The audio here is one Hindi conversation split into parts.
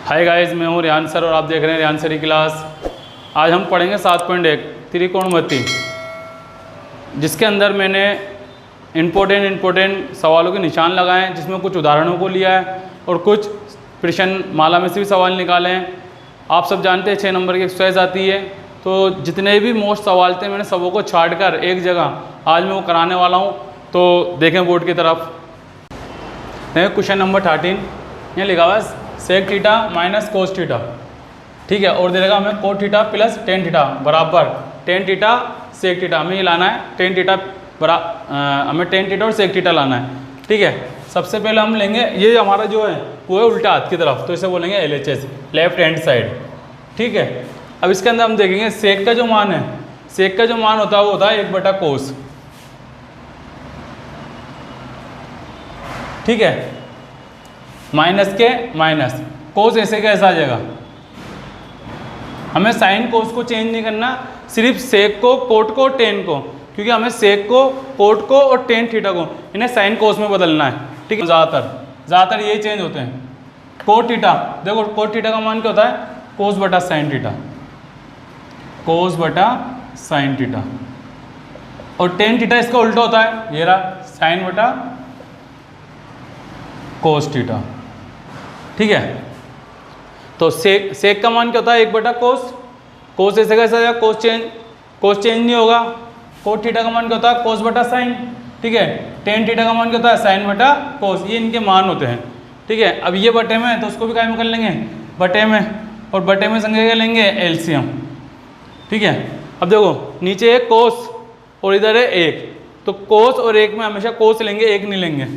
हाय गाइस, मैं हूँ रियान सर और आप देख रहे हैं रियान सर की क्लास। आज हम पढ़ेंगे 7.1 त्रिकोणमिति, जिसके अंदर मैंने इम्पोर्टेंट सवालों के निशान लगाए हैं, जिसमें कुछ उदाहरणों को लिया है और कुछ प्रश्न माला में से भी सवाल निकाले हैं। आप सब जानते हैं 6 नंबर की एक्सरसाइज आती है, तो जितने भी मोस्ट सवाल थे मैंने सबों को छाट कर एक जगह आज मैं वो कराने वाला हूँ। तो देखें बोर्ड की तरफ। क्वेश्चन नंबर 13 यहाँ लिखा हुआ है sec theta minus cos theta, ठीक है। और दे देगा हमें cot theta plus tan theta बराबर टेन थीटा सेक थीटा। हमें ये लाना है टेन थीटा हमें टेन थीटा और सेक थीटा लाना है, ठीक है। सबसे पहले हम लेंगे ये हमारा जो है वो है उल्टा हाथ की तरफ, तो इसे बोलेंगे LHS, लेफ्ट हैंड साइड, ठीक है। अब इसके अंदर हम देखेंगे सेक का जो मान है, सेक का जो मान होता है वो होता है 1 बटा कोस, ठीक है। माइनस के माइनस कोस ऐसे कैसा आ जाएगा। हमें साइन कोस को चेंज नहीं करना, सिर्फ सेक को, कोट को, टेन को, क्योंकि हमें सेक को, कोट को और टेन थीटा को इन्हें साइन कोस में बदलना है, ठीक है। ज़्यादातर ये चेंज होते हैं। कोट थीटा, देखो कोट थीटा का मान क्या होता है कोस बटा साइन थीटा, कोस बटा साइन थीटा। और टेन थीटा इसका उल्टा होता है, ये रहा साइन बटा कोस थीटा, ठीक है। तो सेक का मान क्या होता है 1 बटा कोस, कोस ऐसे कैसा जाएगा कोस चेंज नहीं होगा। कोट थीटा का मान क्या होता है कोस बटा साइन, ठीक है। टेन थीटा का मान क्या होता है साइन बटा कोस, ये इनके मान होते हैं, ठीक है। अब ये बटे में है तो उसको भी काय में कर लेंगे बटे में, और बटे में संख्या क्या लेंगे एलसीएम, ठीक है। अब देखो नीचे एक कोस और इधर है 1, तो कोस और 1 में हमेशा कोस लेंगे, 1 नहीं लेंगे।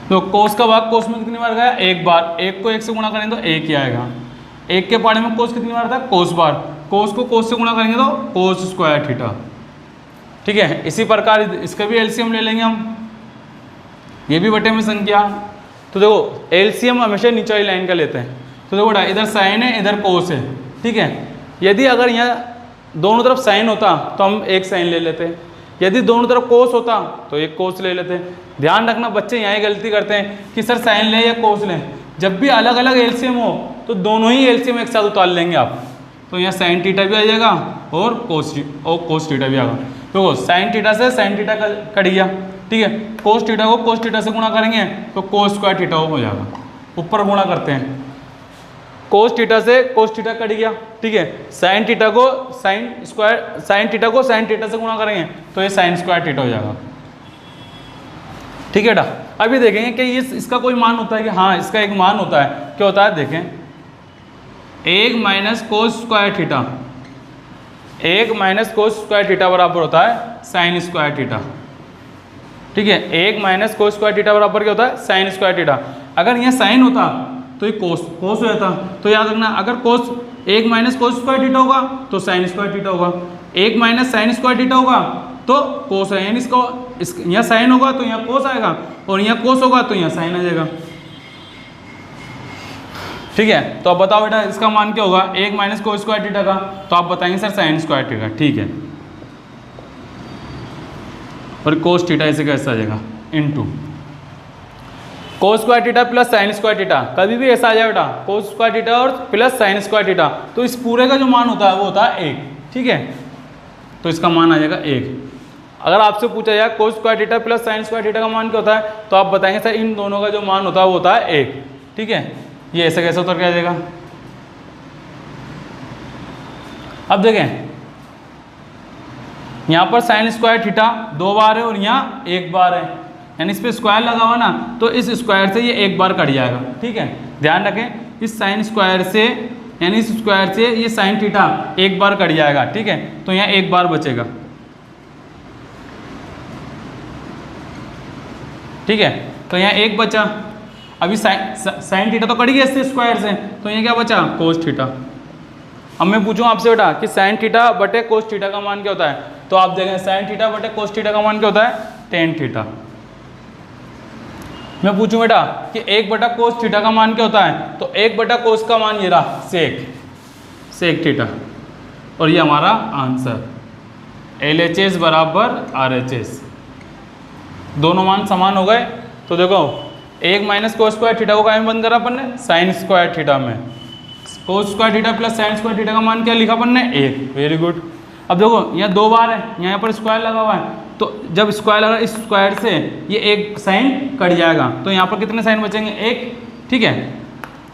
तो कोस का भाग कोस में कितनी बार गया एक बार, 1 को 1 से गुणा करेंगे तो 1 ही आएगा। 1 के पाड़े में कोस कितनी बार था कोस बार, कोस को कोस से गुणा करेंगे तो कोस स्क्वायर थीटा, ठीक है। इसी प्रकार इसका भी एलसीएम ले लेंगे हम, ये भी बटे में संख्या। तो देखो एलसीएम हमेशा नीचे वाली लाइन का लेते हैं। तो देखो बेटा इधर साइन है इधर कोस है, ठीक है। यदि अगर यहाँ दोनों तरफ साइन होता तो हम एक साइन ले लेते, यदि दोनों तरफ कोस होता तो एक कोस ले लेते। ध्यान रखना बच्चे यहाँ ही गलती करते हैं कि सर साइन लें या कोस लें। जब भी अलग अलग एलसीएम हो तो दोनों ही एलसीएम एक साथ उतार लेंगे आप, तो यहाँ साइन थीटा भी आ जाएगा और कोस थीटा भी आएगा। तो साइन थीटा से साइन थीटा कट गया, ठीक है। कोस थीटा को कोस थीटा से गुणा करेंगे तो कोस स्क्वायर थीटा हो जाएगा, ऊपर गुणा करते हैं। कोस थीटा से कोस थीटा कट गया, ठीक है। साइन थीटा को साइन थीटा को साइन थीटा से गुणा करेंगे तो ये साइन स्क्वायर थीटा हो जाएगा, ठीक है बेटा। अभी देखेंगे कि ये इसका कोई मान होता है कि हाँ इसका एक मान होता है, क्या होता है देखें 1 minus cos square theta, 1 minus cos square theta बराबर होता है साइन स्क्वायर थीटा, ठीक है। 1 माइनस कोस स्क्वायर थीटा बराबर क्या होता है साइन स्क्वायर थीटा। अगर यहाँ साइन होता तो ये कोस हो जाता, तो याद रखना अगर कोस 1 माइनस कोस स्क्वायर थीटा होगा तो साइन स्क्वायर थीटा होगा, 1 माइनस साइन स्क्वायर थीटा होगा तो कोस है, यानी इसको यहाँ साइन होगा तो यहाँ कोस आएगा और यहाँ कोस होगा तो यहाँ साइन आ जाएगा, ठीक है। तो अब बताओ बेटा इसका मान क्या होगा 1 माइनस कोस स्क्वायर थीटा का, तो आप बताएंगे सर साइन स्क्वायर थीटा, ठीक है। और कोस थीटा ऐसे कैसे आ जाएगा इनटू कोस square theta plus sign square theta, कभी भी ऐसा आ जाए बेटा कोस स्क्वायर थीटा और प्लस साइन स्क्वायर थीटा, तो इस पूरे का जो मान होता है वो होता है 1, ठीक है। तो इसका मान आ जाएगा 1। अगर आपसे पूछा जाए कोस square theta plus sign square theta का मान क्या होता है, तो आप बताएंगे सर इन दोनों का जो मान होता है वो होता है 1, ठीक है। ये ऐसे कैसे उतर के आ जाएगा। अब देखें यहाँ पर साइन स्क्वायर थीटा 2 बार है और यहाँ 1 बार है, यानी इस पर स्क्वायर लगा हुआ ना, तो इस स्क्वायर से ये 1 बार कट जाएगा, ठीक है। ध्यान रखें इस साइन स्क्वायर से यानी इस स्क्वायर से ये साइन थीटा 1 बार कट जाएगा, ठीक है। तो यहाँ 1 बार बचेगा, ठीक है। तो यहाँ 1 बचा। अभी साइन थीटा तो कट गया इससे स्क्वायर से, तो यहाँ क्या बचा कोस थीटा। अब मैं पूछूं आपसे बेटा कि साइन थीटा बटे कोस थीटा का मान क्या होता है, तो आप देखें साइन थीटा बटे कोस थीटा का मान क्या होता है टेन थीटा। मैं पूछूं बेटा कि 1 बटा कोस थीटा का मान क्या होता है, तो 1 बटा कोस का मान ये रहा सेक थीटा, और ये हमारा आंसर LHS बराबर RHS। दोनों मान समान हो गए। तो देखो एक माइनस कोस स्क्वायर थीटा को कहाँ में बंद करा अपन ने, साइन स्क्वायर थीटा में। कोस square theta plus sign square theta का मान क्या लिखा अपन ने, 1। Very good. अब देखो यहाँ 2 बार है, यहाँ पर स्क्वायर लगा हुआ है, तो जब स्क्वायर लगा इस स्क्वायर से ये एक साइन कट जाएगा, तो यहाँ पर कितने साइन बचेंगे, 1। ठीक है,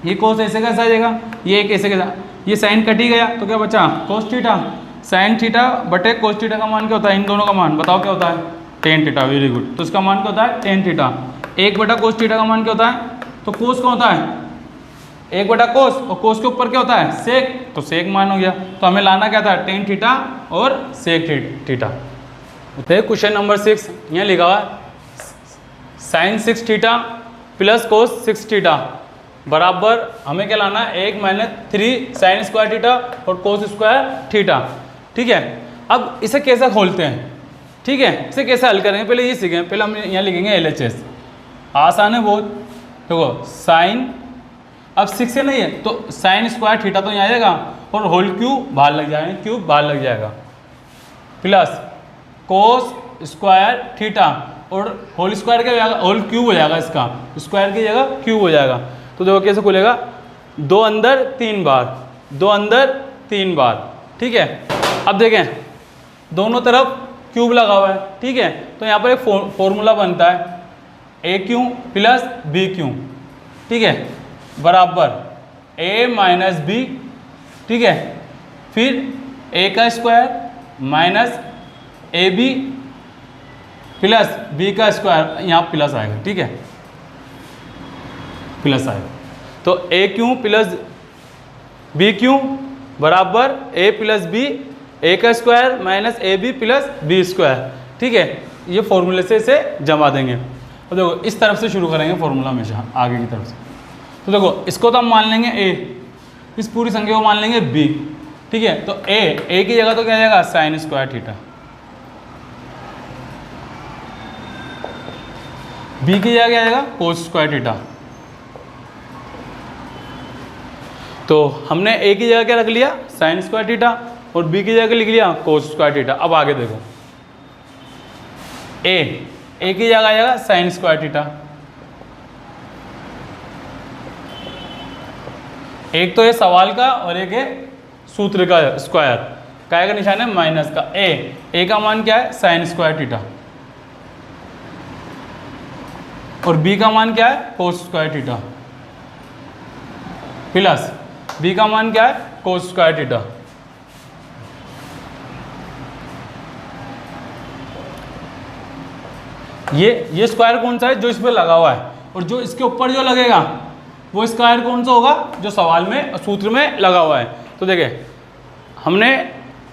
ये कोस ऐसे कैसा आ जाएगा, ये एक ऐसे कैसा, ये साइन कट ही गया, तो क्या बचा, कोस थीटा। साइन थीटा बटे कोस थीटा का मान क्या होता है, इन दोनों का मान बताओ क्या होता है, टेन थीटा। Very good. तो इसका मान क्या होता है, टेन थीटा। 1 बटा कोस थीटा का मान क्या होता है, तो कोस का होता है 1 बटा कोस, और कोस के ऊपर क्या होता है, सेक, तो सेक मान हो गया। तो हमें लाना क्या था, टेन थीटा और सेक थीटा। फिर क्वेश्चन नंबर 6 यहाँ लिखा हुआ है sine 6 theta plus cos 6 theta बराबर हमें क्या लाना है, 1 माइनस 3 साइन स्क्वायर थीटा और कोस स्क्वायर थीटा। ठीक है, अब इसे कैसे खोलते हैं, ठीक है, इसे कैसे हल करेंगे, पहले ये सीखें। पहले हम यहाँ लिखेंगे LHS, आसान है बहुत। देखो साइन, अब 6 से नहीं है तो साइन स्क्वायर थीटा तो यहाँ आ जाएगा, और होल क्यूब बाहर लग जाएगा, क्यूब बाहर लग जाएगा, प्लस कोस स्क्वायर थीटा, और होल स्क्वायर क्या हो जाएगा, होल क्यूब हो जाएगा, इसका स्क्वायर की जगह क्यूब हो जाएगा। तो देखो कैसे खुलेगा, 2 अंदर 3 बार, 2 अंदर 3 बार। ठीक है, अब देखें दोनों तरफ क्यूब लगा हुआ है, ठीक है, तो यहाँ पर एक फॉर्मूला बनता है, ए क्यू प्लस बी क्यू, ठीक है, बराबर a माइनस बी। ठीक है, फिर a का square minus A B plus B का स्क्वायर, यहाँ प्लस आएगा, ठीक है, प्लस आएगा। तो A cube plus B cube बराबर a प्लस बी, ए का square minus A B plus B square. ठीक है, ये फॉर्मूले से इसे जमा देंगे। तो देखो इस तरफ से शुरू करेंगे फॉर्मूला हमेशा आगे की तरफ से। तो देखो इसको तो हम मान लेंगे a, इस पूरी संख्या को मान लेंगे b। ठीक है, तो a की जगह तो क्या आ जाएगा, साइन स्क्वायर थीटा, b की जगह क्या आ जाएगा, कोस स्क्वायर थीटा। तो हमने a की जगह क्या रख लिया, साइन स्क्वायर थीटा, और b की जगह लिख लिया कोस स्क्वायर थीटा। अब आगे देखो a की जगह आ जाएगा साइन स्क्वायर थीटा, एक तो है सवाल का और एक है सूत्र का स्क्वायर, काय का निशान है माइनस का। ए का मान क्या है, साइन स्क्वायर थीटा, और बी का मान क्या है, cos square theta, plus B का मान क्या है, कोस स्क्वायर थीटा। ये स्क्वायर कौन सा है, जो इस पर लगा हुआ है, और जो इसके ऊपर जो लगेगा वो स्क्वायर कौन सा होगा, जो सवाल में सूत्र में लगा हुआ है। तो देखिए हमने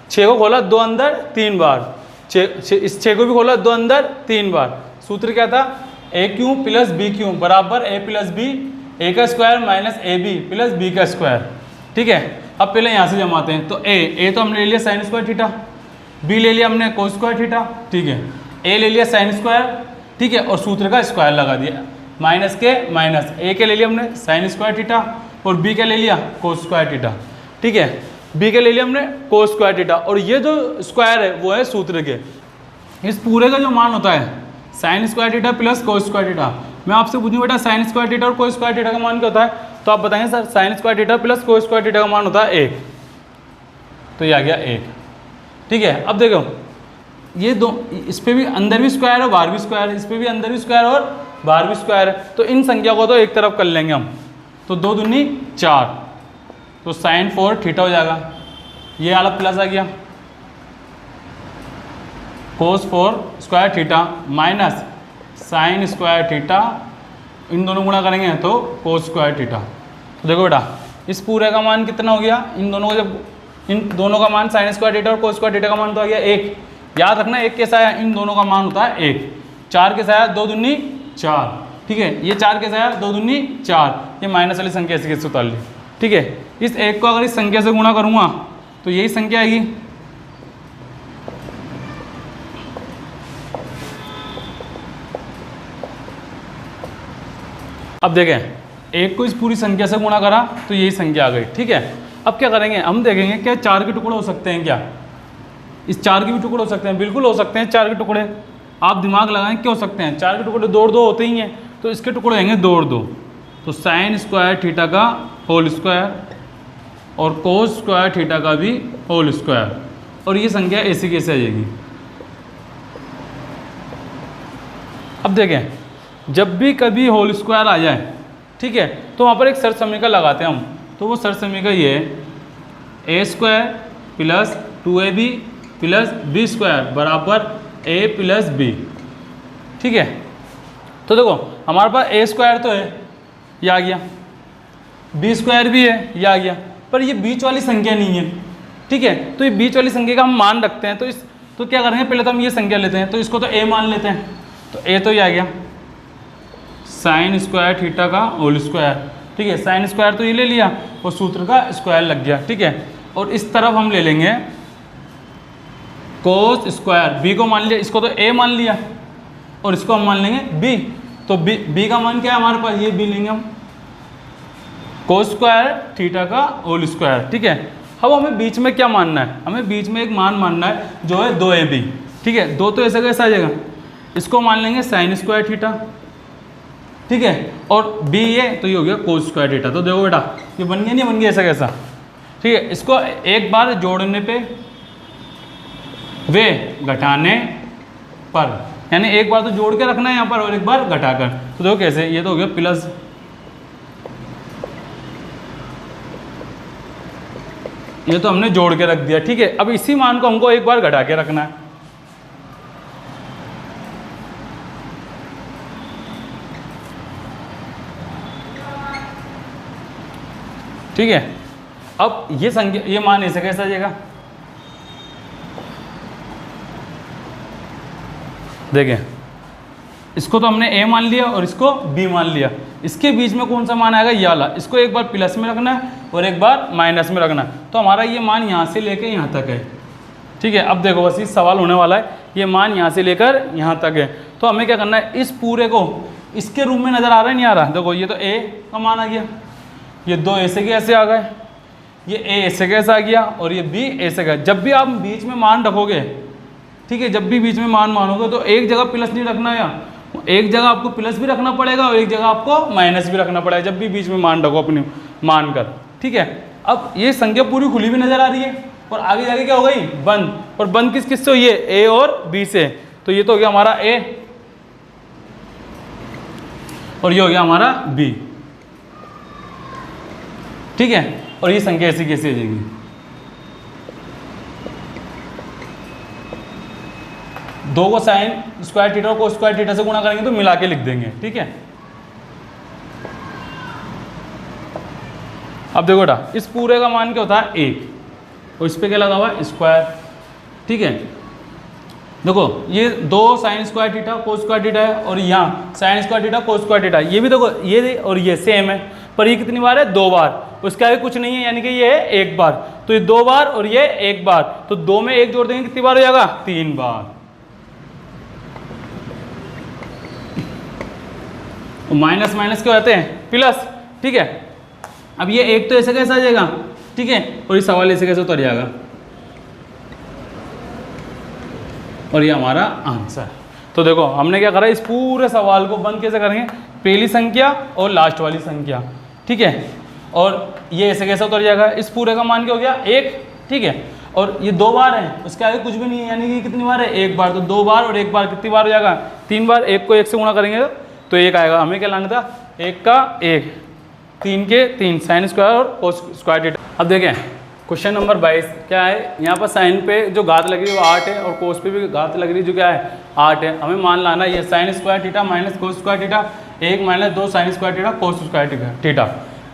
6 को खोला 2 अंदर 3 बार, इस 6 को भी खोला 2 अंदर 3 बार। सूत्र क्या था, A cube plus B cube बराबर ए प्लस बी, ए का square minus A B plus B का स्क्वायर। ठीक है, अब पहले यहाँ से जमाते हैं। तो ए तो हमने ले लिया साइन स्क्वायर थीटा, बी ले लिया हमने कोस स्क्वायर थीटा, ठीक है, ए ले लिया साइन स्क्वायर, ठीक है, और सूत्र का स्क्वायर लगा दिया, माइनस के माइनस, ए के ले लिया हमने साइन स्क्वायर थीटा, और बी के ले लिया कोस स्क्वायर थीटा। ठीक है, बी के ले लिया हमने कोस स्क्वायर थीटा, और ये जो स्क्वायर है वो है सूत्र के। इस पूरे का जो मान होता है साइन स्क्वायर थीटा प्लस कोस स्क्वायर थीटा। मैं आपसे पूछूं बेटा साइन स्क्वायर थीटा और कोस स्क्वायर थीटा का मान क्या होता है, तो आप बताएंगे sir sign square theta plus कोस स्क्वायर थीटा का मान होता है 1। तो ये आ गया 1। ठीक है, अब देखो ये दो, इस पर भी अंदर भी स्क्वायर है बाहर भी स्क्वायर है, इस पर भी अंदर भी स्क्वायर और बाहर भी स्क्वायर है, तो इन संख्या को तो एक तरफ कर लेंगे हम। तो 2 दूनी 4, तो साइन 4 थीटा हो जाएगा, ये वाला प्लस आ गया, cos 4 square theta minus sine square theta, इन दोनों गुणा करेंगे तो कोस स्क्वायर थीटा। तो देखो बेटा इस पूरे का मान कितना हो गया, इन दोनों को जब इन दोनों का मान साइन स्क्वायर थीटा और कोस स्क्वायर थीटा का मान तो आ गया 1। याद रखना 1 कैसा है, इन दोनों का मान होता है 1। 4 कैसा है, 2 दूनी 4। ठीक है, ये 4 कैसा है, 2 दूनी 4, ये माइनस वाली संख्या ऐसे कैसे उतार ली। ठीक है, इस 1 को अगर इस संख्या से गुणा करूँगा तो यही संख्या आएगी। अब देखें 1 को इस पूरी संख्या से गुणा करा तो यही संख्या आ गई। ठीक है, अब क्या करेंगे, हम देखेंगे क्या 4 के टुकड़े हो सकते हैं, क्या इस 4 के भी टुकड़े हो सकते हैं, बिल्कुल हो सकते हैं 4 के टुकड़े। आप दिमाग लगाएं क्या हो सकते हैं, 4 के टुकड़े 2 और 2 होते ही हैं, तो इसके टुकड़े होंगे 2 और 2, तो साइन स्क्वायर थीटा का होल स्क्वायर और कोस स्क्वायर थीटा का भी होल स्क्वायर, और ये संख्या ऐसी कैसे आ जाएगी। अब देखें जब भी कभी होल स्क्वायर आ जाए, ठीक है, तो वहाँ पर एक सर्व समीकरण लगाते हैं हम। तो वो सर्व समीकरण ये है a square plus 2ab plus b square बराबर a प्लस b। ठीक है, तो देखो हमारे पास a स्क्वायर तो है, ये आ गया, b स्क्वायर भी है, ये आ गया, पर ये बीच वाली संख्या नहीं है। ठीक है, तो ये बीच वाली संख्या का हम मान रखते हैं, तो क्या करेंगे, पहले तो हम ये संख्या लेते हैं, तो इसको तो a मान लेते हैं, तो a तो ये आ गया साइन स्क्वायर थीटा का होल स्क्वायर। ठीक है, साइन स्क्वायर तो ये ले लिया और सूत्र का स्क्वायर लग गया। ठीक है, और इस तरफ हम ले लेंगे कोस स्क्वायर, b को मान लिया, इसको तो a मान लिया और इसको हम मान लेंगे b, तो b का मान क्या है हमारे पास, ये b लेंगे हम, कोस स्क्वायर थीटा का होल स्क्वायर। ठीक है, अब हमें बीच में क्या मानना है, हमें बीच में एक मान मानना है जो है 2ab। ठीक है, 2 तो ऐसा कैसा आ जाएगा, इसको मान लेंगे साइन स्क्वायर थीटा। ठीक है, और b ये तो ये हो गया कोस स्क्वायर थीटा। तो देखो बेटा ये बन गया, नहीं बन गया ऐसा कैसा। ठीक है, इसको एक बार जोड़ने पे वे घटाने पर, यानी एक बार तो जोड़ के रखना है यहाँ पर और एक बार घटाकर। तो देखो कैसे, ये तो हो गया प्लस, ये तो हमने जोड़ के रख दिया। ठीक है, अब इसी मान को हमको एक बार घटा के रखना है। ठीक है, अब ये संख्या, ये मान ऐसे कैसे आ जाएगा, देखें इसको तो हमने a मान लिया और इसको b मान लिया, इसके बीच में कौन सा मान आएगा, ये वाला, इसको एक बार प्लस में रखना है और एक बार माइनस में रखना है। तो हमारा ये मान यहाँ से लेकर यहाँ तक है। ठीक है, अब देखो बस इस सवाल होने वाला है, ये मान यहाँ से लेकर यहाँ तक है, तो हमें क्या करना है, इस पूरे को इसके रूप में नज़र आ रहा है, नहीं आ रहा, देखो ये तो a का मान आ गया, ये 2 ऐसे के ऐसे आ गए, ये a ऐसे कैसे आ गया और ये b ऐसे का। जब भी आप बीच में मान रखोगे, ठीक है, जब भी बीच में मान मानोगे तो एक जगह प्लस नहीं रखना, या एक जगह आपको प्लस भी रखना पड़ेगा और एक जगह आपको माइनस भी रखना पड़ेगा, जब भी बीच में मान रखो अपने मान कर। ठीक है, अब ये संख्या पूरी खुली भी नजर आ रही है और आगे जाके क्या हो गई, बंद, और बंद किस किस से हुई है, a और b से। तो ये तो हो गया हमारा a और ये हो गया हमारा b। ठीक है, और ये संख्या ऐसी कैसे हो जाएगी, दो को साइन स्क्वायर थीटा और कोस स्क्वायर थीटा से गुणा करेंगे तो मिला के लिख देंगे। ठीक है, अब देखो बेटा इस पूरे का मान क्या होता है 1 और इस पे क्या लगा हुआ है स्क्वायर। ठीक है, देखो ये 2 sign square theta cos square theta है और यहाँ sign square theta cos square theta, ये भी देखो ये और ये सेम है, पर ये कितनी बार है, 2 बार, उसके आगे कुछ नहीं है, यानी कि ये है 1 बार, तो ये 2 बार और ये 1 बार, तो 2 में 1 जोड़ देंगे कितनी बार हो जाएगा, 3 बार। माइनस माइनस क्या होते हैं, प्लस। ठीक है, अब ये 1 तो ऐसे कैसे आ जाएगा, ठीक है, और ये सवाल ऐसे कैसे उतर जाएगा, और ये हमारा आंसर। तो देखो हमने क्या करा, इस पूरे सवाल को बंद कैसे करेंगे, पहली संख्या और लास्ट वाली संख्या। ठीक है, और ये ऐसे कैसे उतर जाएगा, इस पूरे का मान क्या हो गया 1। ठीक है, और ये 2 बार है, उसके आगे कुछ भी नहीं है, यानी कि कितनी बार है, 1 बार, तो 2 बार और 1 बार कितनी बार हो जाएगा, 3 बार। 1 को 1 से गुणा करेंगे तो 1 आएगा, हमें क्या लाना था, 1 का 1, 3 के 3 साइन स्क्वायर और कोस स्क्वायर थीटा। अब देखें क्वेश्चन नंबर 22 क्या है, यहाँ पर साइन पे जो घात लग रही है वो 8 है और कोस पे भी घात लग रही है जो क्या है 8 है। हमें मान लाना है ये साइन स्क्वायर थीटा माइनस कोस square theta 1 minus 2 sign square theta cos square theta.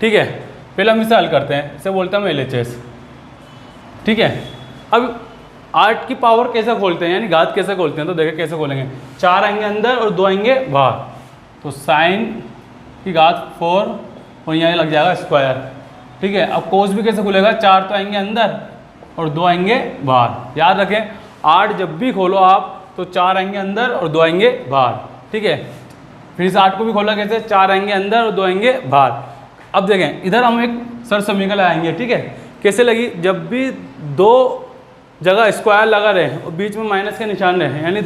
ठीक है, पहले हम इसे हल करते हैं, इसे बोलते हैं LHS। ठीक है, अब 8 की पावर कैसे खोलते हैं, यानी घात कैसे खोलते हैं, तो देखें कैसे खोलेंगे, 4 आएंगे अंदर और 2 आएंगे बाहर, तो साइन की घात 4 और यहाँ लग जाएगा स्क्वायर। ठीक है, अब कोस भी कैसे खुलेगा, 4 तो आएंगे अंदर और 2 आएंगे बाहर। याद रखें 8 जब भी खोलो आप तो 4 आएंगे अंदर और 2 आएंगे बाहर। ठीक है, फिर इस 8 को भी खोला कैसे, 4 आएंगे अंदर और 2 आएंगे बाहर। अब देखें इधर हम एक सर समीकरण आएंगे। ठीक है, कैसे लगी, जब भी 2 जगह स्क्वायर लगा रहे और बीच में माइनस के निशान रहे, यानी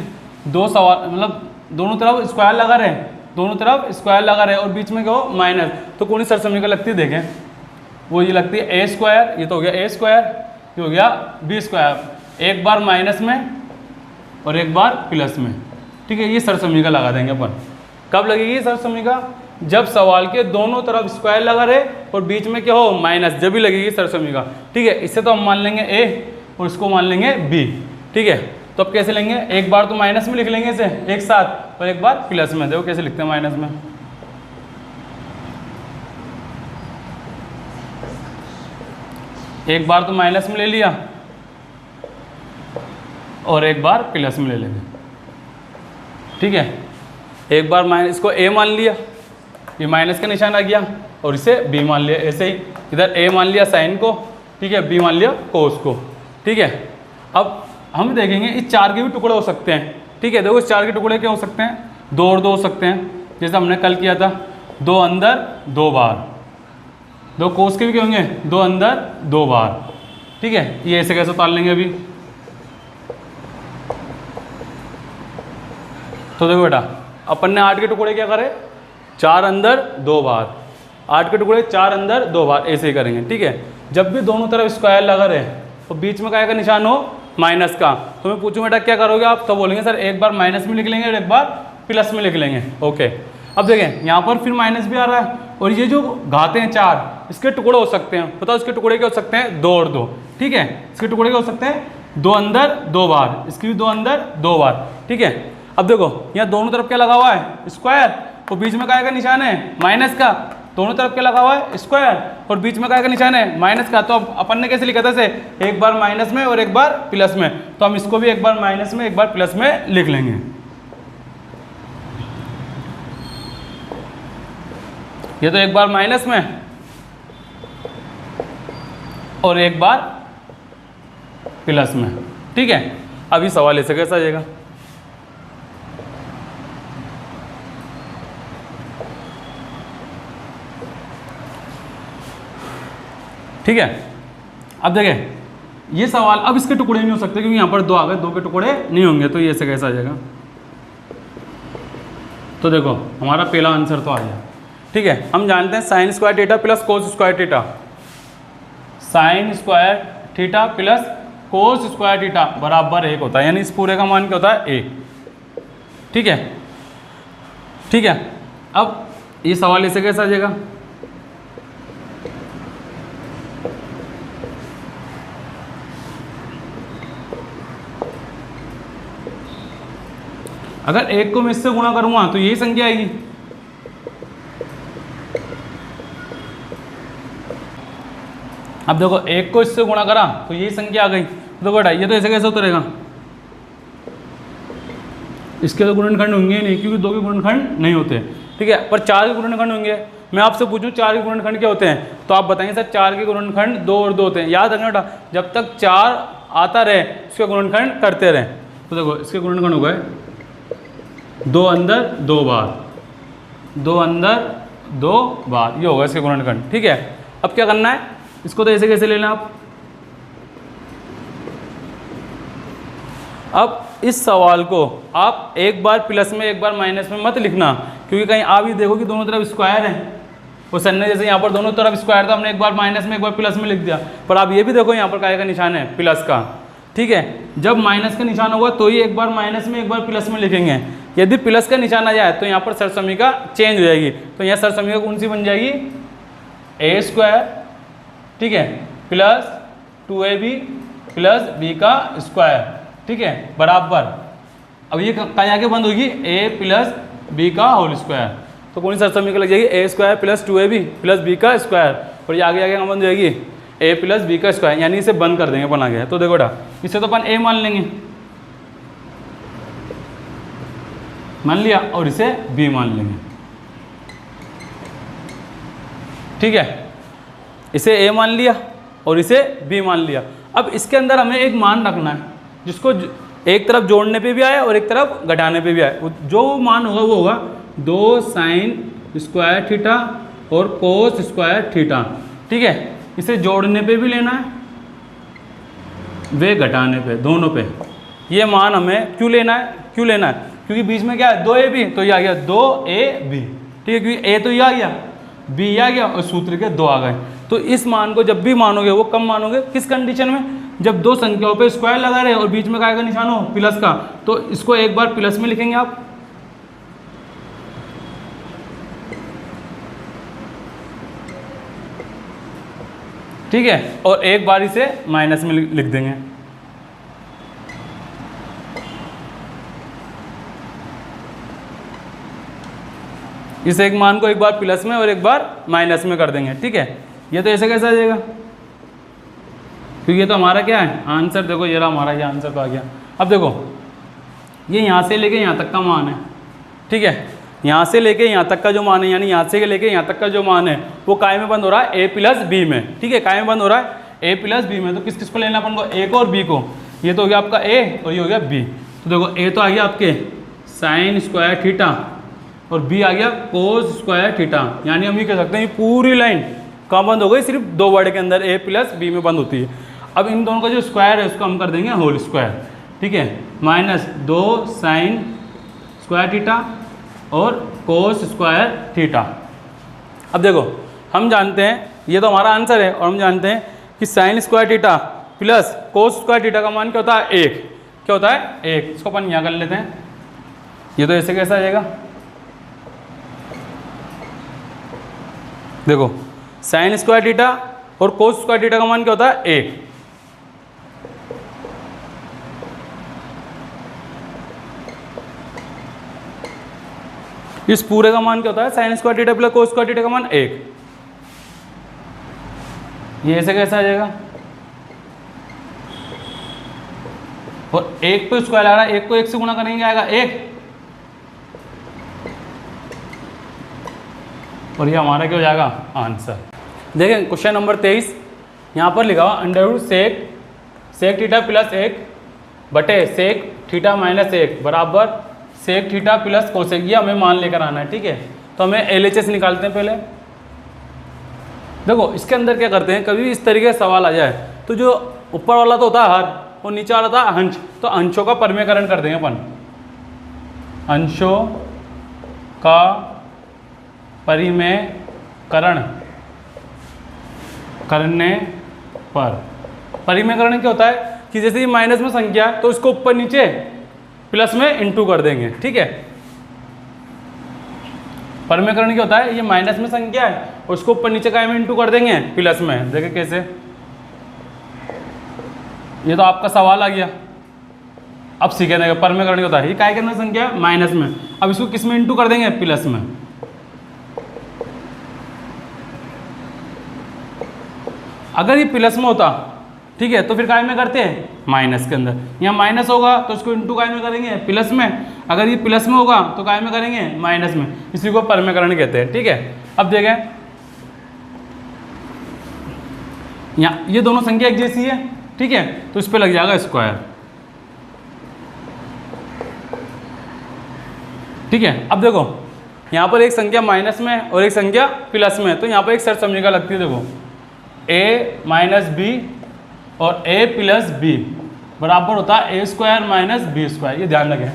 2 सवाल मतलब दोनों तरफ स्क्वायर लगा रहे दोनों तरफ स्क्वायर लगा रहे और बीच में क्या हो माइनस, तो कौन सी सरसमीका लगती है देखें, वो ये लगती है ए स्क्वायर, ये तो हो गया ए स्क्वायर, ये हो गया बी स्क्वायर, एक बार माइनस में और एक बार प्लस में। ठीक है, ये सरसमीका लगा देंगे अपन। कब लगेगी सरसमीका? जब सवाल के दोनों तरफ स्क्वायर लगा रहे और बीच में क्या हो माइनस, जब भी लगेगी सरसमीका। ठीक है, इससे तो हम मान लेंगे ए और इसको मान लेंगे बी। ठीक है, तो अब कैसे लेंगे, एक बार तो माइनस में लिख लेंगे इसे एक साथ और एक बार प्लस में। देखो कैसे लिखते हैं माइनस में, एक बार तो माइनस में ले लिया और एक बार प्लस में ले लेंगे। ठीक है, एक बार माइनस, इसको ए मान लिया, ये माइनस का निशान आ गया और इसे बी मान लिया। ऐसे ही इधर ए मान लिया साइन को, ठीक है, बी मान लिया कोस को। ठीक है, अब हम देखेंगे इस चार के भी टुकड़े हो सकते हैं। ठीक है, देखो इस चार के टुकड़े क्या हो सकते हैं, दो और दो हो सकते हैं, जैसे हमने कल किया था, दो अंदर दो बाहर। दो कोस के भी क्या होंगे, दो अंदर दो बाहर। ठीक है, ये ऐसे कैसे उतार लेंगे अभी, तो देखो बेटा अपन ने 8 के टुकड़े क्या करे, 4 अंदर 2 बाहर, 8 के टुकड़े 4 अंदर 2 बाहर, ऐसे ही करेंगे। ठीक है, जब भी दोनों तरफ स्क्वायर लगा रहे तो बीच में क्या का निशान हो माइनस का, तो मैं पूछूं बेटा क्या करोगे आप, तो बोलेंगे सर एक बार माइनस में लिख लेंगे और एक बार प्लस में लिख लेंगे। ओके, अब देखें यहाँ पर फिर माइनस भी आ रहा है और ये जो घाते हैं 4, इसके टुकड़े हो सकते हैं, बताओ इसके टुकड़े क्या हो सकते हैं, 2 और 2। ठीक है, इसके टुकड़े क्या हो सकते हैं, 2 अंदर 2 बाहर, इसकी भी 2 अंदर 2 बाहर। ठीक है, अब देखो यहाँ दोनों तरफ क्या लगा हुआ है स्क्वायर, तो बीच में क्या का निशान है माइनस का, दोनों तरफ क्या लगा हुआ है स्क्वायर और बीच में क्या का निशान है माइनस का। तो अब अपन ने कैसे लिखा था इसे, एक बार माइनस में और एक बार प्लस में, तो हम इसको भी एक बार माइनस में एक बार प्लस में लिख लेंगे। ये तो एक बार माइनस में और एक बार प्लस में। ठीक है, अभी सवाल ऐसे कैसा आ जाएगा, ठीक है। अब देखें ये सवाल, अब इसके टुकड़े नहीं हो सकते क्योंकि यहाँ पर 2 आ गए, 2 के टुकड़े नहीं होंगे, तो ये ऐसे कैसा आ जाएगा। तो देखो हमारा पहला आंसर तो आ गया। ठीक है, हम जानते हैं साइन स्क्वायर थीटा प्लस कोस square theta, sign square theta plus कोस स्क्वायर थीटा बराबर 1 होता है, यानी इस पूरे का मान क्या होता है 1। ठीक है, ठीक है, अब ये सवाल ऐसे कैसा आ जाएगा, अगर 1 को मैं इससे गुणा करूंगा तो यही संख्या आएगी। अब देखो 1 को इससे गुणा करा तो यही संख्या आ गई। देखो बेटा ये तो ऐसे कैसे उतरेगा, इसके तो गुणनखंड होंगे नहीं क्योंकि 2 के गुणनखंड नहीं होते। ठीक है, पर 4 के गुणनखंड होंगे। मैं आपसे पूछूं 4 के गुणनखंड क्या होते हैं, तो आप बताएंगे सर 4 के गुणनखंड 2 और 2 होते हैं। याद रखना बेटा, जब तक 4 आता रहे उसके गुणनखंड करते रहें। तो देखो इसके गुणनखंड हो गए 2 अंदर 2 बाहर, 2 अंदर 2 बाहर, ये होगा इसके गुणनखंड। ठीक है, अब क्या करना है, इसको तो ऐसे कैसे लेना आप। अब इस सवाल को आप एक बार प्लस में एक बार माइनस में मत लिखना, क्योंकि कहीं आप ये देखो कि दोनों तरफ स्क्वायर है। वो सर ने जैसे यहाँ पर दोनों तरफ स्क्वायर था, हमने एक बार माइनस में एक बार प्लस में लिख दिया, पर आप ये भी देखो यहाँ पर काय का निशान है प्लस का। ठीक है, जब माइनस का निशान होगा तो ही एक बार माइनस में एक बार प्लस में लिखेंगे। यदि प्लस का निशान आ जाए तो यहाँ पर सरसमीका चेंज हो जाएगी, तो यहाँ सरसमीका कौन सी बन जाएगी, ए स्क्वायर, ठीक है, प्लस 2ab प्लस बी का स्क्वायर। ठीक है, बराबर, अब ये कहाँ आके बंद होगी, a प्लस बी का होल स्क्वायर, तो कौन सी सरसमीका लग जाएगी, a square plus 2ab plus B का स्क्वायर, और ये आगे आगे कहाँ बंद हो जाएगी, a प्लस बी का स्क्वायर, यानी इसे बंद कर देंगे बना गया। तो देखो बेटा इसे तो अपन a मान लेंगे, मान लिया, और इसे b मान लेंगे। ठीक है, इसे a मान लिया और इसे b मान लिया। अब इसके अंदर हमें एक मान रखना है जिसको एक तरफ जोड़ने पे भी आए और एक तरफ घटाने पे भी आए। जो मान होगा वो होगा 2 साइन स्क्वायर थीटा और कोस स्क्वायर थीटा। ठीक है, इसे जोड़ने पे भी लेना है, वे घटाने पे, दोनों पे। ये मान हमें क्यों लेना है, क्योंकि बीच में क्या है 2ab, तो ये आ गया 2ab, ठीक है, क्योंकि a तो ये आ गया, b ये आ गया और सूत्र के 2 आ गए। तो इस मान को जब भी मानोगे वो कम मानोगे किस कंडीशन में, जब दो संख्याओं पे स्क्वायर लगा रहे और बीच में काय का निशान हो प्लस का, तो इसको एक बार प्लस में लिखेंगे आप, ठीक है, और एक बार इसे माइनस में लिख देंगे। इस एक मान को एक बार प्लस में और एक बार माइनस में कर देंगे, ठीक है। ये तो ऐसे कैसे आ जाएगा, क्योंकि ये तो हमारा क्या है आंसर, देखो ये रहा हमारा, ये आंसर तो आ गया। अब देखो ये यहाँ से लेके यहाँ तक का मान है, ठीक है, यहाँ से लेके यहाँ तक का जो मान है, यानी यहाँ से लेके यहाँ तक का जो मान है वो काय में बंद हो रहा है, a प्लस बी में, ठीक है, काय में बंद हो रहा है a प्लस बी में। तो किस किस को लेना अपन को, a को और b को। ये तो हो गया आपका a और ये हो गया b। तो देखो a तो आ गया आपके साइन स्क्वायर थीटा और b आ गया कोस स्क्वायर थीटा, यानी हम ये कह सकते हैं पूरी लाइन कहाँ बंद हो गई, सिर्फ दो वर्ड के अंदर a प्लस बी में बंद होती है। अब इन दोनों का जो स्क्वायर है उसको हम कर देंगे होल स्क्वायर, ठीक है, माइनस 2 साइन स्क्वायर थीटा और कोस स्क्वायर थीटा। अब देखो हम जानते हैं ये तो हमारा आंसर है, और हम जानते हैं कि साइन स्क्वायर थीटा प्लस कोस स्क्वायर थीटा का मान क्या होता है 1, क्या होता है 1। इसको अपन यहाँ कर लेते हैं, ये तो ऐसे कैसा आ जाएगा, देखो साइन स्क्वायर थीटा और कोस स्क्वायर थीटा का मान क्या होता है 1। इस पूरे का मान क्या होता है साइन स्क्वायर थीटा प्लस कोस स्क्वायर थीटा का मान 1। ये ऐसे कैसे आ जाएगा, और 1 पे स्क्वायर आ रहा है, 1 को 1 से गुणा करेंगे आएगा 1, और ये हमारा क्या हो जाएगा आंसर। देखें क्वेश्चन नंबर 23 यहाँ पर लिखा हुआ under root sec theta plus 1 बटे सेक थीटा माइनस 1 बराबर सेक थीटा प्लस कोसेक, ये हमें मान लेकर आना है, ठीक है। तो हमें LHS निकालते हैं पहले। देखो इसके अंदर क्या करते हैं, कभी भी इस तरीके का सवाल आ जाए तो जो ऊपर वाला तो होता है हर और नीचे वाला था अंश, तो अंशों का परिमेयकरण कर देंगे अपन, अंशों का परिमेयकरण करने पर, परिमेयकरण क्या होता है कि जैसे ये माइनस में संख्या तो इसको ऊपर नीचे प्लस में इंटू कर देंगे, ठीक है। परिमेयकरण क्या होता है, ये माइनस में संख्या है और उसको ऊपर नीचे काय में इंटू कर देंगे प्लस में। देखिए कैसे, ये तो आपका सवाल आ गया। अब सीखेंगे परिमेयकरण क्या होता है, ये काय के अंदर संख्या है माइनस में, अब इसको किस में इंटू कर देंगे प्लस में। अगर ये प्लस में होता, ठीक है, तो फिर काय में करते हैं माइनस के अंदर, यहाँ माइनस होगा तो इसको इंटू काय में करेंगे प्लस में, अगर ये प्लस में होगा तो काय में करेंगे माइनस में, इसी को परिमेयकरण कहते हैं, ठीक है। अब देखें यहाँ ये दोनों संख्या एक जैसी है, ठीक है, तो इस पे लग जाएगा स्क्वायर, ठीक है। अब देखो यहाँ पर एक संख्या माइनस में और एक संख्या प्लस में, तो यहाँ पर एक शर्त समझने का लगती है, देखो a माइनस बी और a प्लस बी बराबर होता है a square minus B square. ये ध्यान रखें,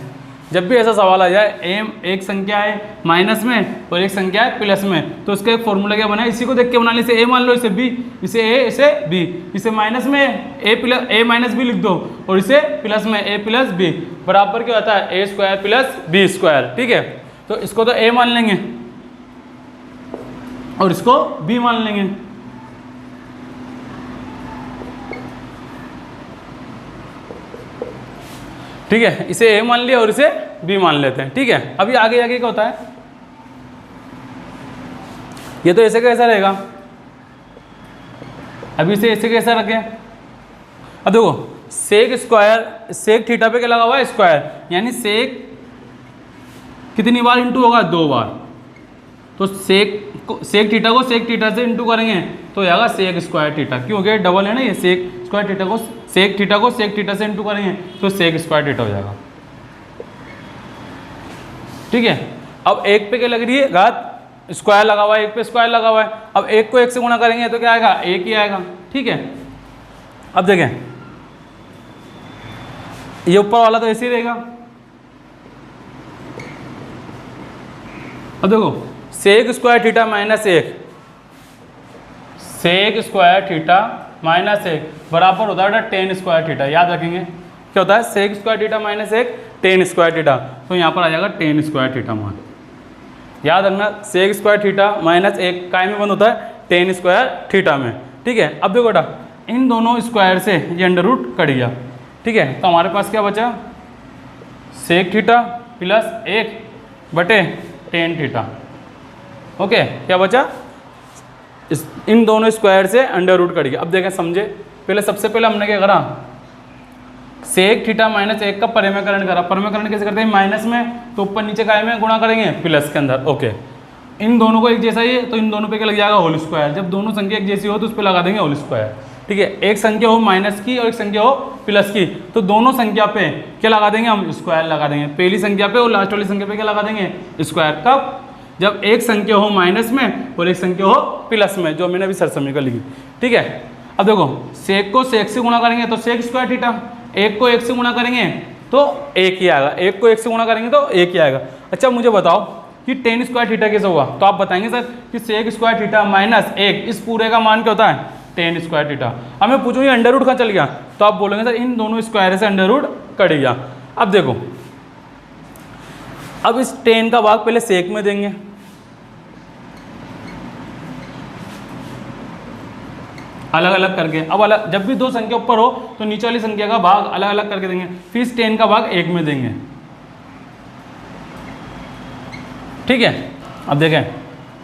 जब भी ऐसा सवाल आ जाए एक संख्या है माइनस में और एक संख्या है प्लस में, तो उसका एक फॉर्मूला क्या बना है, इसी को देख के बना ली, इसे a मान लो, इसे b, इसे a इसे b, इसे माइनस में a माइनस बी लिख दो और इसे प्लस में a प्लस बी बराबर क्या होता है a square plus B square, ठीक है। तो इसको तो a मान लेंगे और इसको b मान लेंगे, ठीक है, इसे a मान लिया और इसे b मान लेते हैं, ठीक है। अभी आगे आगे क्या होता है, ये तो ऐसे कैसा रहेगा, अभी इसे ऐसे कैसा रखें। अब देखो सेक स्क्वायर, सेक थीटा पे क्या लगा हुआ है स्क्वायर, यानी सेक कितनी बार इंटू होगा 2 बार, तो सेक थीटा को सेक थीटा से इंटू करेंगे तो आएगा सेक स्क्वायर थीटा, क्योंकि डबल है ना ये, सेक स्क्वायर थीटा को सेक थीटा से इंटू करेंगे तो सेक स्क्वायर थीटा हो जाएगा, ठीक है। अब एक पे क्या लग रही है घात, स्क्वायर लगा हुआ है, एक पे स्क्वायर लगा हुआ है, अब एक को एक से गुणा करेंगे तो क्या आएगा एक ही आएगा, ठीक है। अब देखें ये ऊपर वाला तो ऐसे ही रहेगा, अब देखो sec square theta minus 1, sec square theta minus 1 बराबर होता है टेन स्क्वायर थीटा। याद रखेंगे क्या होता है, sec square theta minus 1 tan square theta, तो यहाँ पर आ जाएगा टेन स्क्वायर थीटा मान। याद रखना सेक स्क्वायर थीटा माइनस 1 काय में बंद होता है, टेन स्क्वायर थीटा में। ठीक है, अब देखो बेटा इन दोनों स्क्वायर से ये अंडर रूट कट गया। ठीक है, तो हमारे पास क्या बचा, सेक थीटा प्लस 1 बटे टेन थीटा। ओके, क्या बचा, इन दोनों स्क्वायर से अंडर रूट कट गया। अब देखें समझे, पहले सबसे पहले हमने क्या करा, सेक थीटा माइनस 1 का परिमेयकरण करा। परिमेयकरण कैसे करते हैं, माइनस में तो ऊपर नीचे काय में गुणा करेंगे, प्लस के अंदर। ओके, इन दोनों को एक जैसा ही है तो इन दोनों पे क्या लग जाएगा, होल स्क्वायर। जब दोनों संख्या एक जैसी हो तो उस पर लगा देंगे होल स्क्वायर। ठीक है, एक संख्या हो माइनस की और एक संख्या हो प्लस की, तो दोनों संख्या पे क्या लगा देंगे हम, स्क्वायर लगा देंगे। पहली संख्या पे और लास्ट वाली संख्या पे क्या लगा देंगे, स्क्वायर। कब, जब एक संख्या हो माइनस में और एक संख्या हो प्लस में, जो मैंने अभी सर समीकरण लिखी। ठीक है, अब देखो सेक को सेक से गुणा करेंगे तो सेक स्क्वायर थीटा, एक को एक से गुणा करेंगे तो एक ही आएगा, एक को एक से गुणा करेंगे तो एक ही आएगा। अच्छा मुझे बताओ कि टेन स्क्वायर थीटा कैसे हुआ, तो आप बताएंगे सर कि सेक स्क्वायर थीटा माइनस 1 इस पूरे का मान क्या होता है, टेन स्क्वायर थीटा। अब मैं पूछूँ ये अंडर रूट कहाँ चल गया, तो आप बोलेंगे सर इन दोनों स्क्वायर से अंडर रूट कट गया। अब देखो, अब इस टेन का भाग पहले सेक में देंगे, अलग अलग करके। अब अलग, जब भी दो संख्या ऊपर हो तो नीचे वाली संख्या का भाग अलग अलग करके देंगे, फिर इस टेन का भाग एक में देंगे। ठीक है, अब देखें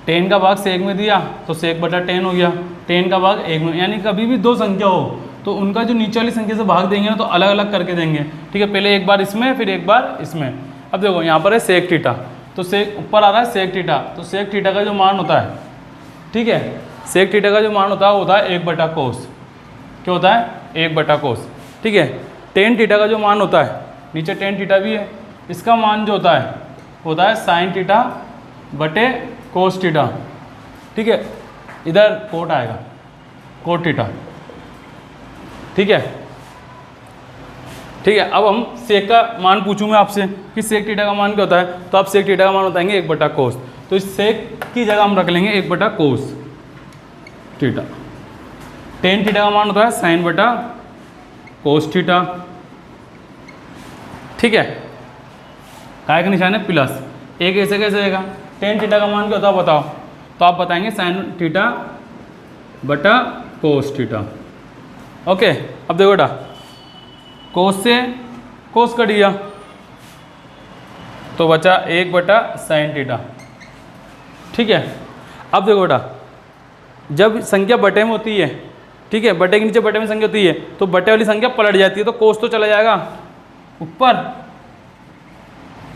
टेन का भाग सेक में दिया तो सेक बटा टेन हो गया, टेन का भाग एक में, यानी कभी भी दो संख्या हो तो उनका जो नीचे वाली संख्या से भाग देंगे ना तो अलग अलग करके देंगे। ठीक है, पहले एक बार इसमें फिर एक बार इसमें। अब देखो यहाँ पर है सेक थीटा, तो सेक ऊपर आ रहा है सेक थीटा, तो सेक थीटा का जो मान होता है, ठीक है, सेक थीटा का जो मान होता है वो होता है 1 बटा कोस। क्या होता है, 1 बटा कोस। ठीक है, टेन थीटा का जो मान होता है, नीचे टेन थीटा भी है, इसका मान जो होता है साइन थीटा बटे कोस थीटा। ठीक है, इधर कोट आएगा, कोट थीटा। ठीक है, ठीक है, अब हम सेक का मान पूछूंगा आपसे कि सेक थीटा का मान क्या होता है, तो आप सेक थीटा का मान बताएंगे 1 बटा कोस, तो इस सेक की जगह हम रख लेंगे 1 बटा कोस थीटा। टेन थीटा का मान होता है साइन बटा कोस थीटा। ठीक है, काय का निशान है प्लस, एक ऐसे कैसे आएगा, टेन थीटा का मान क्या होता है बताओ, तो आप बताएंगे साइन थीटा बटा कोस थीटा। ओके, अब देखो बेटा कोस से कोस कट गया तो बचा 1 बटा साइन थीटा। ठीक है, अब देखो बेटा जब संख्या बटे में होती है, ठीक है, बटे के नीचे बटे में संख्या होती है तो बटे वाली संख्या पलट जाती है, तो कोस तो चला जाएगा ऊपर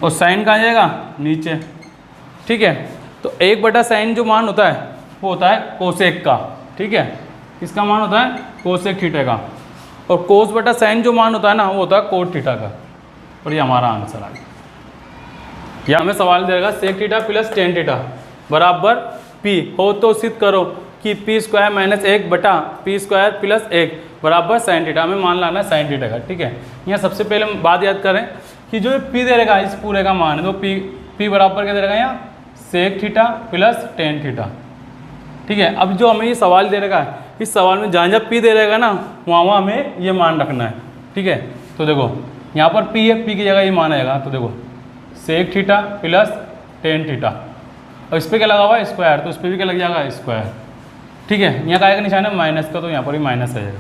और साइन कहाँ जाएगा, नीचे। ठीक है, तो 1 बटा साइन जो मान होता है वो होता है कोसेक का। ठीक है, इसका मान होता है कोसेक थीटा का, और कोस बटा साइन जो मान होता है ना वो होता है कोट थीटा का। और ये हमारा आंसर आ गया। यहाँ हमें सवाल देगा sec theta plus tan theta बराबर पी हो तो सिद्ध करो कि पी स्क्वायर माइनस 1 बटा पी स्क्वायर प्लस 1 बराबर साइन थीटा। हमें मान लाना है साइन थीटा का। ठीक है, यहाँ सबसे पहले हम बात याद करें कि जो पी दे रहेगा इस पूरे का मान है, तो पी बराबर क्या दे रहेगा यहाँ, sec theta plus tan theta. ठीक है, अब जो हमें ये सवाल दे रहेगा, इस सवाल में जहाँ जहाँ पी दे रहेगा ना वहाँ हमें ये मान रखना है। ठीक है, तो देखो यहाँ पर पी है, पी की जगह ये मान आएगा, तो देखो sec theta plus tan theta, और इस पर क्या लगा हुआ है स्क्वायर, तो इस पर भी क्या लग जाएगा स्क्वायर। ठीक है, यहाँ का निशान है माइनस का, तो यहाँ पर भी माइनस आ जाएगा।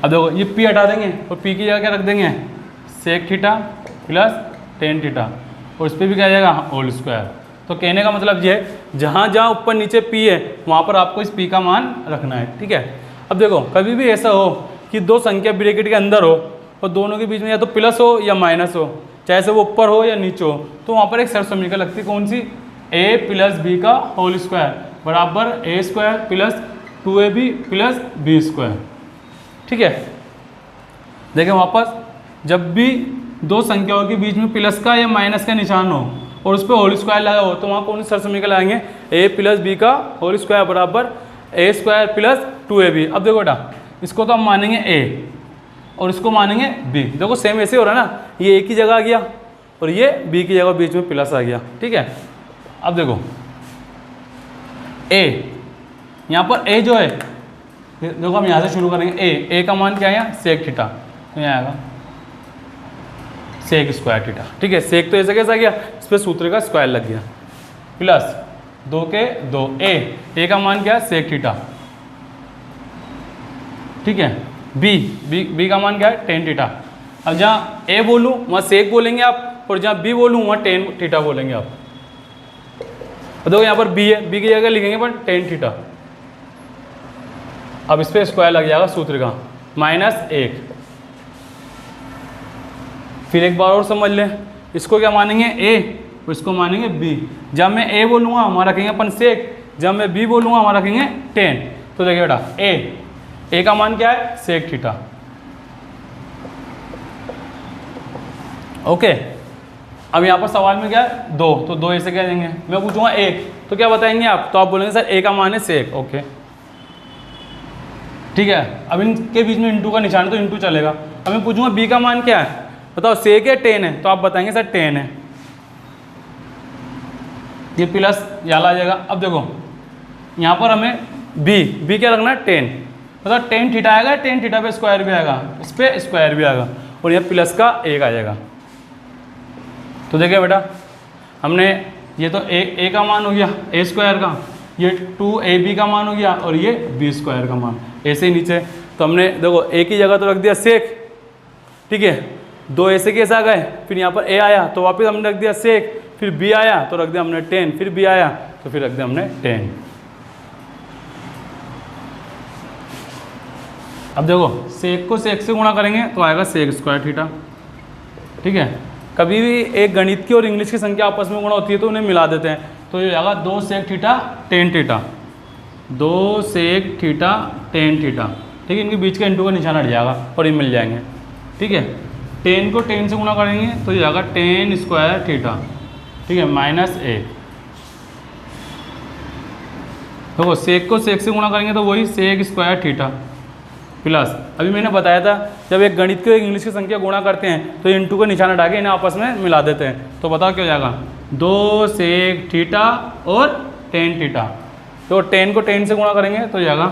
अब देखो ये पी हटा देंगे और पी की जगह क्या रख देंगे, sec theta plus tan theta, और इस पर भी क्या आ जाएगा होल स्क्वायर। तो कहने का मतलब ये है जहाँ जहाँ ऊपर नीचे पी है वहाँ पर आपको इस पी का मान रखना है। ठीक है, अब देखो कभी भी ऐसा हो कि दो संख्या ब्रैकेट के अंदर हो और दोनों के बीच में या तो प्लस हो या माइनस हो, चाहे से वो ऊपर हो या नीचे हो, तो वहाँ पर एक शर्त समीकरण लगती है, कौन सी, a प्लस बी का होल स्क्वायर बराबर a square plus 2ab plus B square. ठीक है, देखें वापस, जब भी दो संख्याओं के बीच में प्लस का या माइनस का निशान हो और उस पर होल स्क्वायर लगा हो तो वहाँ कौन सी शर्त समीकरण लगाएंगे, a प्लस बी का होल स्क्वायर बराबर a स्क्वायर प्लस 2ab। अब देखो बेटा इसको तो हम मानेंगे a और इसको मानेंगे b। देखो सेम ऐसे हो रहा है ना, ये a की जगह आ गया और ये b की जगह बीच में प्लस आ गया। ठीक है, अब देखो ए, यहाँ पर ए जो है, देखो हम यहाँ से शुरू करेंगे। ए का मान क्या है यहाँ, सेक थीटा, तो यहाँ आएगा सेक स्क्वायर थीटा। ठीक है, सेक तो ऐसे कैसा गया, इस पर सूत्र का स्क्वायर लग गया, प्लस 2 के 2 ए का मान क्या है, सेक थीटा। ठीक है, बी का मान क्या है, टेन थीटा। अब जहाँ ए बोलूँ वहाँ सेक बोलेंगे आप, और जहाँ बी बोलूँ वहाँ टेन थीटा बोलेंगे आप। देखो यहाँ पर बी है, बी की जगह लिखेंगे पर टेन थीटा। अब इस पर स्क्वायर लग जाएगा सूत्र का, -1। फिर एक बार और समझ लें, इसको क्या मानेंगे ए, और इसको मानेंगे बी। जब मैं ए बोलूँगा हमारा रखेंगे अपन सेक, जब मैं बी बोलूँगा हमारा रखेंगे टेन। तो देखिए बेटा ए का मान क्या है, सेक थीटा। ओके, अब यहाँ पर सवाल में क्या है, 2, तो 2 ऐसे कह देंगे। मैं पूछूंगा 1, तो क्या बताएंगे आप, तो आप बोलेंगे सर ए का मान है सेक। ओके ठीक है, अब इनके बीच में इंटू का निशान, तो इंटू चलेगा। अब मैं पूछूंगा बी का मान क्या है, बताओ सेक है टेन है, तो आप बताएंगे सर टेन है। ये प्लस यहाँ आ जाएगा। अब देखो यहाँ पर हमें बी क्या रखना है, 10, मतलब 10 थीटा आएगा, 10 थीटा पे स्क्वायर भी आएगा, इस पे स्क्वायर भी आएगा, और यह प्लस का 1 आ जाएगा। तो देखिए बेटा हमने ये तो ए का मान हो गया ए स्क्वायर का, ये 2ab का मान हो गया, और ये बी स्क्वायर का मान ऐसे ही नीचे। तो हमने देखो ए की जगह तो रख दिया सेक, ठीक है, 2 ऐसे कैसे आ गए, फिर यहाँ पर ए आया तो वापस हमने रख दिया सेक, फिर बी आया तो रख दिया हमने 10, फिर बी आया तो फिर रख दिया हमने 10। अब देखो सेक को सेक से गुणा करेंगे तो आएगा सेक स्क्वायर थीटा। ठीक है, कभी भी एक गणित की और इंग्लिश की संख्या आपस में गुणा होती है तो उन्हें मिला देते हैं, तो ये आएगा 2 sec theta 10 theta, 2 sec theta 10 theta. ठीक है, इनके बीच का इंटू का निशान हट जाएगा और ये मिल जाएंगे। ठीक है, 10 को 10 से गुणा करेंगे तो ये आएगा 10 स्क्वायर थीटा। ठीक है, -1। देखो सेक को सेक से गुणा करेंगे तो वही सेक स्क्वायर थीटा, प्लस अभी मैंने बताया था जब एक गणित को एक इंग्लिश की संख्या गुणा करते हैं तो इंटू का निशान हटा के इन्हें आपस में मिला देते हैं। तो बताओ क्या हो जाएगा, 2 सेक थीटा और 10 थीटा। तो 10 को 10 से गुणा करेंगे तो जाएगा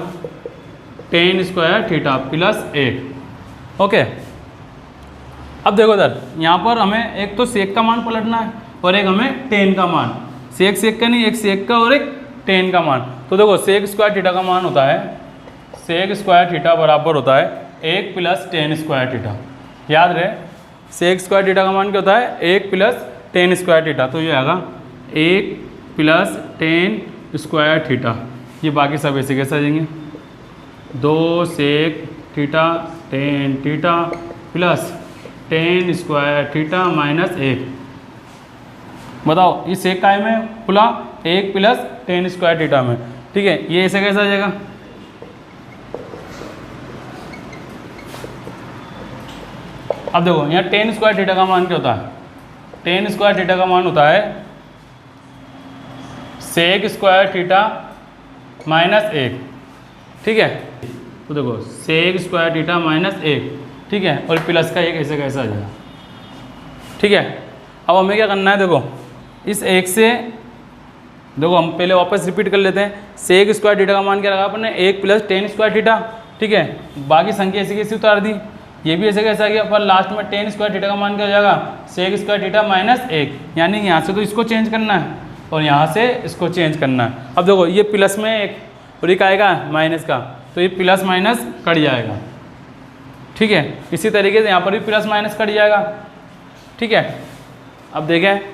10 स्क्वायर थीटा प्लस 1। ओके, अब देखो इधर यहाँ पर हमें एक तो सेक का मान पलटना है और एक हमें 10 का मान, सेक का नहीं, एक सेक का और एक 10 का मान। तो देखो सेक स्क्वायर थीटा का मान होता है, सेक स्क्वायर थीटा बराबर होता है 1 + 10 स्क्वायर थीटा। याद रहे सेक स्क्वायर थीटा का मान क्या होता है, 1 + 10 स्क्वायर थीटा। तो ये आएगा 1 + 10 स्क्वायर थीटा। ये बाकी सब ऐसे कैसे आ जाएंगे, 2 sec theta 10 theta plus 10 square theta -1। बताओ ये सेक काय में खुला, 1 + 10 स्क्वायर थीटा में। ठीक है, ये ऐसे कैसे आ जाएगा, अब देखो यहाँ 10 स्क्वायर थीटा का मान क्या होता है, 10 स्क्वायर थीटा का मान होता है सेक स्क्वायर थीटा -1। ठीक है, तो देखो सेक स्क्वायर थीटा -1। ठीक है, और प्लस का 1 ऐसे कैसे आ जाएगा। ठीक है, अब हमें क्या करना है, देखो इस 1 से देखो हम पहले वापस रिपीट कर लेते हैं। सेक स्क्वायर थीटा का मान क्या रखा अपने, 1 + 10 स्क्वायर थीटा। ठीक है, बाकी संख्या ऐसी कैसी उतार दी, ये भी ऐसे कैसा आ गया, पर लास्ट में 10 स्क्वायर थीटा का मान क्या हो जाएगा, सेक स्क्वायर थीटा -1। यानी यहाँ से तो इसको चेंज करना है और यहाँ से इसको चेंज करना है। अब देखो ये प्लस में 1 और ये आएगा माइनस का, तो ये प्लस माइनस कट जाएगा। ठीक है, इसी तरीके से यहाँ पर भी प्लस माइनस कट जाएगा। ठीक है, अब देखें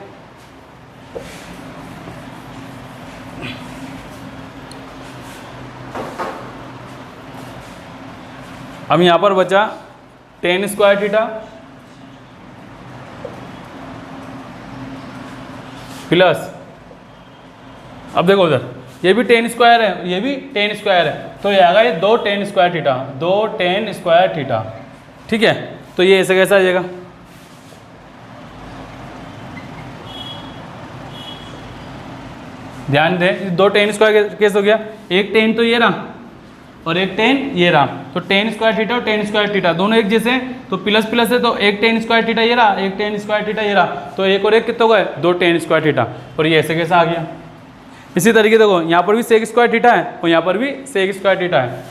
अब यहाँ पर बचा 10 स्क्वायर थीटा प्लस, अब देखो उधर ये भी 10 स्क्वायर है, ये भी 10 स्क्वायर है, तो ये आएगा ये 2 10 स्क्वायर थीटा, 2 10 स्क्वायर थीटा। ठीक है, तो ये ऐसे कैसा आ जाएगा, ध्यान दें 2 10 स्क्वायर कैसे हो गया, एक 10 तो ये रहा और एक टेन ये रहा, तो टेन स्क्वायर थीटा और टेन स्क्वायर थीटा दोनों एक जैसे हैं, तो प्लस प्लस है तो एक टेन स्क्वायर थीटा ये रहा, एक टेन स्क्वायर थीटा ये रहा, तो एक और एक कितने हो गए, दो टेन स्क्वायर थीटा, और ये ऐसे कैसे आ गया। इसी तरीके देखो यहाँ पर भी सेक स्क्वायर थीटा है और यहाँ पर भी सेक स्क्वायर थीटा है,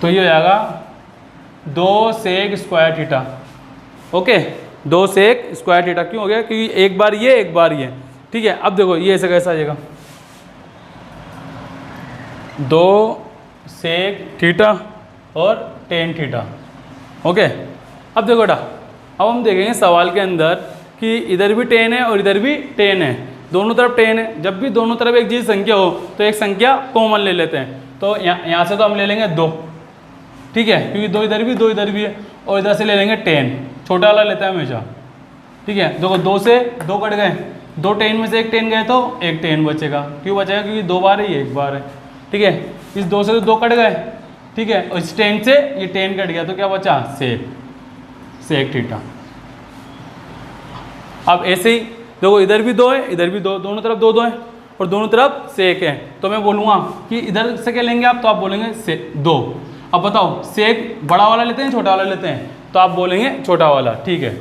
तो ये हो जाएगा 2 sec square theta. Okay, 2 sec square theta क्यों हो गया, क्योंकि एक बार ये एक बार ये। ठीक है, अब देखो ये ऐसे कैसा आ जाएगा, 2 सेक थीटा और टेन थीटा। ओके, अब देखो बेटा, अब हम देखेंगे सवाल के अंदर कि इधर भी टेन है और इधर भी टेन है, दोनों तरफ टेन है। जब भी दोनों तरफ एक जैसी संख्या हो तो एक संख्या कॉमन ले लेते हैं, तो यहाँ से तो हम ले लेंगे 2, ठीक है, क्योंकि 2 इधर भी 2 इधर भी है, और इधर से ले लेंगे 10, छोटा वाला लेता है हमेशा। ठीक है, देखो 2 से 2 कट गए, 2 10 में से एक 10 गए तो एक 10 बचेगा। क्यों बचेगा, क्योंकि 2 बार है ये 1 बार है। ठीक है, इस 2 से तो 2 कट गए, ठीक है, और इस 10 से ये 10 कट गया, तो क्या बचा, सेक थीटा। अब ऐसे ही देखो इधर भी 2 है, इधर भी 2, दोनों तरफ 2 2 है और दोनों तरफ सेक है, तो मैं बोलूँगा कि इधर से क्या लेंगे आप, तो आप बोलेंगे 2। अब बताओ सेक बड़ा वाला लेते हैं छोटा वाला लेते हैं, तो आप बोलेंगे छोटा वाला। ठीक है,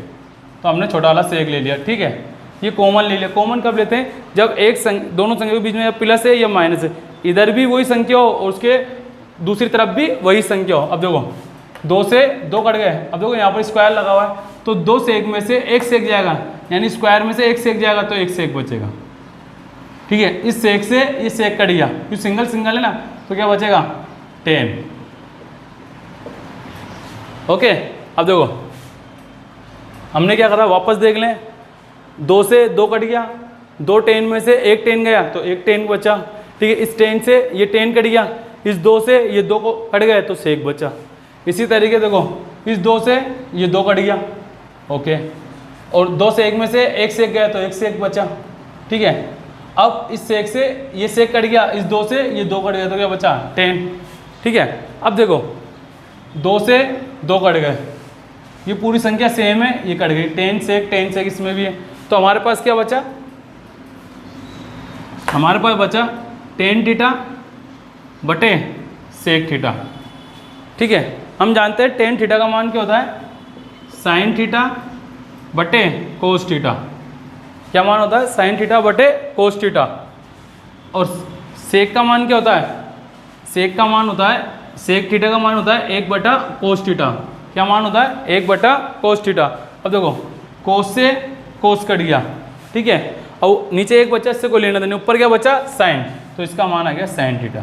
तो हमने छोटा वाला सेक ले लिया। ठीक है, ये कॉमन ले लिया। कॉमन कब लेते हैं, जब दोनों संख्या के बीच में या प्लस है या माइनस है, इधर भी वही संख्या हो और उसके दूसरी तरफ भी वही संख्या हो। अब देखो 2 से 2 कट गए, अब देखो यहाँ पर स्क्वायर लगा हुआ है, तो 2 सेक में से एक सेक जाएगा, यानी स्क्वायर में से एक सेक जाएगा तो एक सेक बचेगा। ठीक है, इस सेक से ये सेक कट गया, क्योंकि सिंगल सिंगल है ना, तो क्या बचेगा, 10। ओके, अब देखो हमने क्या करा, वापस देख लें, 2 से 2 कट गया, 2 10 में से एक 10 गया तो एक 10 बचा। ठीक है, इस 10 से ये 10 कट गया, इस 2 से ये 2 को कट गए तो सेक बचा। इसी तरीके देखो इस 2 से ये 2 कट गया, ओके, और 2 से 1 में से एक सेक गया तो एक सेक बचा। ठीक है, अब इस सेक से ये सेक कट गया, इस 2 से ये 2 कट गया तो क्या बचा, 10। ठीक है, अब देखो 2 से 2 कट गए, ये पूरी संख्या सेम है, ये कट गई, 10 सेक इसमें भी है, तो हमारे पास क्या बचा, हमारे पास बचा टेन थीटा बटे सेक थीटा। ठीक है, हम जानते हैं टेन थीटा का मान क्या होता है, साइन थीटा बटे कोस थीटा। क्या मान होता है, साइन थीटा बटे कोस थीटा। और सेक का मान क्या होता है, सेक का मान होता है, सेक थीटा का मान होता है 1 बटा कोस थीटा। क्या मान होता है, 1 बटा कोस थीटा। अब देखो कोस से कोस कट गया, ठीक है, और नीचे एक बचा, इससे कोई लेना देना, ऊपर क्या बचा, साइन, तो इसका मान आ गया साइन थीटा,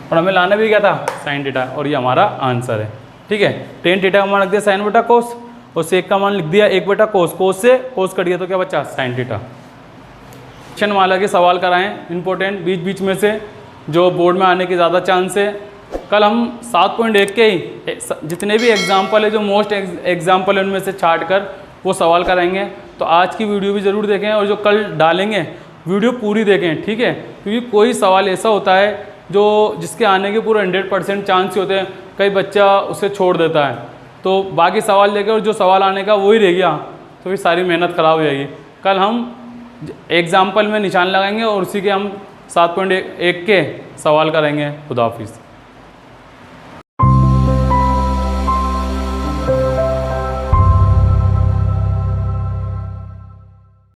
और हमें लाना भी क्या था, साइन थीटा, और ये हमारा आंसर है। ठीक है, टेन थीटा का मान रख दिया साइन बटा कोस, और सेक का मान लिख दिया 1 बटा कोस, कोस से कोस कट गया तो क्या बचा, साइन थीटा। क्वेश्चन वाला के सवाल कराएं इंपॉर्टेंट बीच बीच में से, जो बोर्ड में आने के ज़्यादा चांस है। कल हम 7.1 के ही जितने भी एग्जाम्पल है, जो मोस्ट एग्जाम्पल है, उनमें से छाट कर वो सवाल कराएंगे। तो आज की वीडियो भी ज़रूर देखें, और जो कल डालेंगे वीडियो पूरी देखें, ठीक है, क्योंकि कोई सवाल ऐसा होता है जो जिसके आने के पूरे 100% चांस ही होते हैं, कई बच्चा उसे छोड़ देता है, तो बाकी सवाल लेकर और जो सवाल आने का वही रह गया, तो फिर सारी मेहनत ख़राब हो जाएगी। कल हम एग्जाम्पल में निशान लगाएंगे और उसी के हम 7.1 के सवाल करेंगे। खुदा हाफिज़।